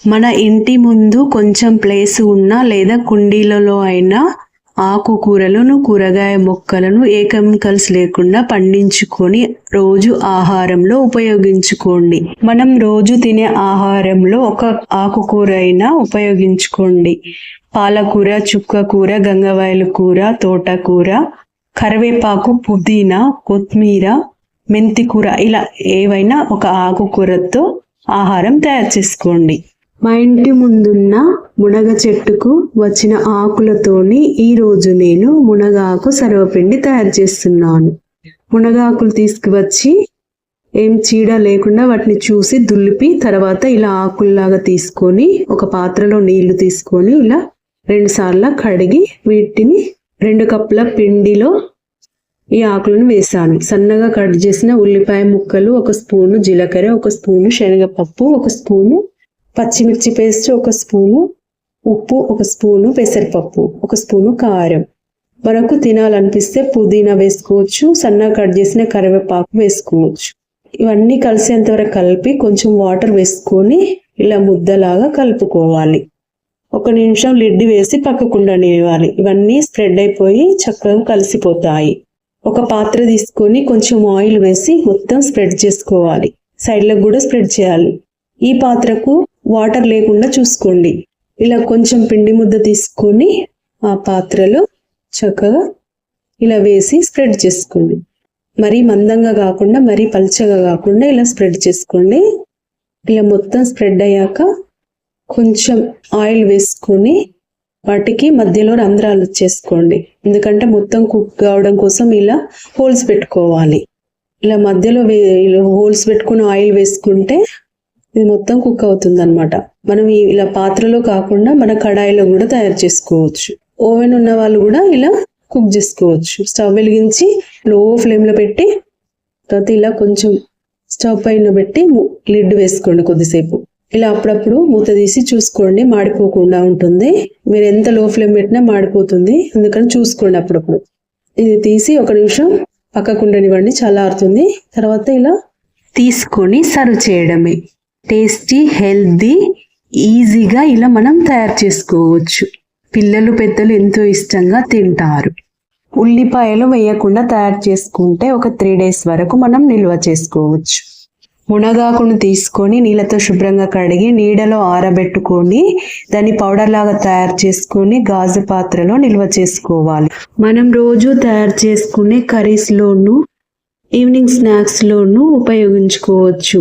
మన ఇంటి ముందు కొంచెం ప్లేస్ ఉన్నా లేదా కుండీలలో అయినా ఆకుకూరలను కూరగాయ మొక్కలను ఏ కెమికల్స్ లేకుండా పండించుకొని రోజు ఆహారంలో ఉపయోగించుకోండి. మనం రోజు తినే ఆహారంలో ఒక ఆకుకూర అయినా ఉపయోగించుకోండి. పాలకూర, చుక్కకూర, గంగవాయల కూర, తోటకూర, కరివేపాకు, పుదీనా, కొత్తిమీర, మెంతి కూర, ఇలా ఏవైనా ఒక ఆకుకూరతో ఆహారం తయారు చేసుకోండి. మా ఇంటి ముందున్న మునగ చెట్టుకు వచ్చిన ఆకులతోని ఈరోజు నేను మునగాకు సర్వపిండి తయారు చేస్తున్నాను. మునగాకులు తీసుకువచ్చి ఏం చీడ లేకుండా వాటిని చూసి దులిపి తర్వాత ఇలా ఆకుల్లాగా తీసుకొని ఒక పాత్రలో నీళ్లు తీసుకొని ఇలా 2 సార్లు కడిగి వీటిని 2 కప్పుల పిండిలో ఈ ఆకులను వేసాను. సన్నగా కట్ చేసిన ఉల్లిపాయ ముక్కలు, 1 స్పూను జీలకర్ర, 1 స్పూను శనగపప్పు, 1 స్పూను పచ్చిమిర్చి పేస్ట్, 1 స్పూను ఉప్పు, 1 స్పూను పెసరపప్పు, 1 స్పూను కారం. మనకు తినాలనిపిస్తే పుదీనా వేసుకోవచ్చు, సన్నగా కట్ చేసిన కరివేపాకు వేసుకోవచ్చు. ఇవన్నీ కలిసేంత వరకు కలిపి కొంచెం వాటర్ వేసుకొని ఇలా ముద్దలాగా కలుపుకోవాలి. 1 నిమిషం లిడ్ వేసి పక్కకుండనివ్వాలి. ఇవన్నీ స్ప్రెడ్ అయిపోయి చక్కగా కలిసిపోతాయి. ఒక పాత్ర తీసుకొని కొంచెం ఆయిల్ వేసి మొత్తం స్ప్రెడ్ చేసుకోవాలి. సైడ్లకు కూడా స్ప్రెడ్ చేయాలి. ఈ పాత్రకు వాటర్ లేకుండా చూసుకోండి. ఇలా కొంచెం పిండి ముద్ద తీసుకొని ఆ పాత్రలో చక్కగా ఇలా వేసి స్ప్రెడ్ చేసుకోండి. మరీ మందంగా కాకుండా మరీ పల్చగా కాకుండా ఇలా స్ప్రెడ్ చేసుకోండి. ఇలా మొత్తం స్ప్రెడ్ అయ్యాక కొంచెం ఆయిల్ వేసుకొని వాటికి మధ్యలో రంధ్రాలు చేసుకోండి. ఎందుకంటే మొత్తం కుక్ కావడం కోసం ఇలా హోల్స్ పెట్టుకోవాలి. ఇలా మధ్యలో హోల్స్ పెట్టుకుని ఆయిల్ వేసుకుంటే ఇది మొత్తం కుక్ అవుతుంది అనమాట. మనం ఇలా పాత్రలో కాకుండా మన కడాయిలో కూడా తయారు చేసుకోవచ్చు. ఓవెన్ ఉన్న వాళ్ళు కూడా ఇలా కుక్ చేసుకోవచ్చు. స్టవ్ వెలిగించి లో ఫ్లేమ్లో పెట్టి తర్వాత ఇలా కొంచెం స్టవ్ పైన పెట్టి లిడ్ వేసుకోండి కొద్దిసేపు. ఇలా అప్పుడప్పుడు మూత తీసి చూసుకోండి, మాడిపోకుండా ఉంటుంది. మీరు ఎంత లో ఫ్లేమ్ పెట్టినా మాడిపోతుంది, అందుకని చూసుకోండి అప్పుడప్పుడు. ఇది తీసి 1 నిమిషం పక్కకుండనివ్వండి, చల్లారుతుంది. తర్వాత ఇలా తీసుకొని సర్వ్ చేయడమే. టేస్టీ, హెల్తీ, ఈజీగా ఇలా మనం తయారు చేసుకోవచ్చు. పిల్లలు పెద్దలు ఎంతో ఇష్టంగా తింటారు. ఉల్లిపాయలు వేయకుండా తయారు చేసుకుంటే ఒక 3 days వరకు మనం నిల్వ చేసుకోవచ్చు. మునగాకును తీసుకొని నీళ్ళతో శుభ్రంగా కడిగి నీడలో ఆరబెట్టుకొని దాన్ని పౌడర్ లాగా తయారు చేసుకొని గాజు పాత్రలో నిల్వ చేసుకోవాలి. మనం రోజు తయారు చేసుకునే కర్రీస్లోను ఈవినింగ్ స్నాక్స్లోను ఉపయోగించుకోవచ్చు.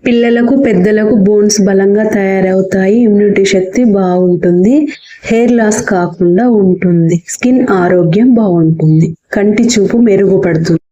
పిల్లలకు పెద్దలకు బోన్స్ బలంగా తయారవుతాయి. ఇమ్యూనిటీ శక్తి బాగుంటుంది. హెయిర్ లాస్ కాకుండా ఉంటుంది. స్కిన్ ఆరోగ్యం బాగుంటుంది. కంటి చూపు మెరుగుపడుతుంది.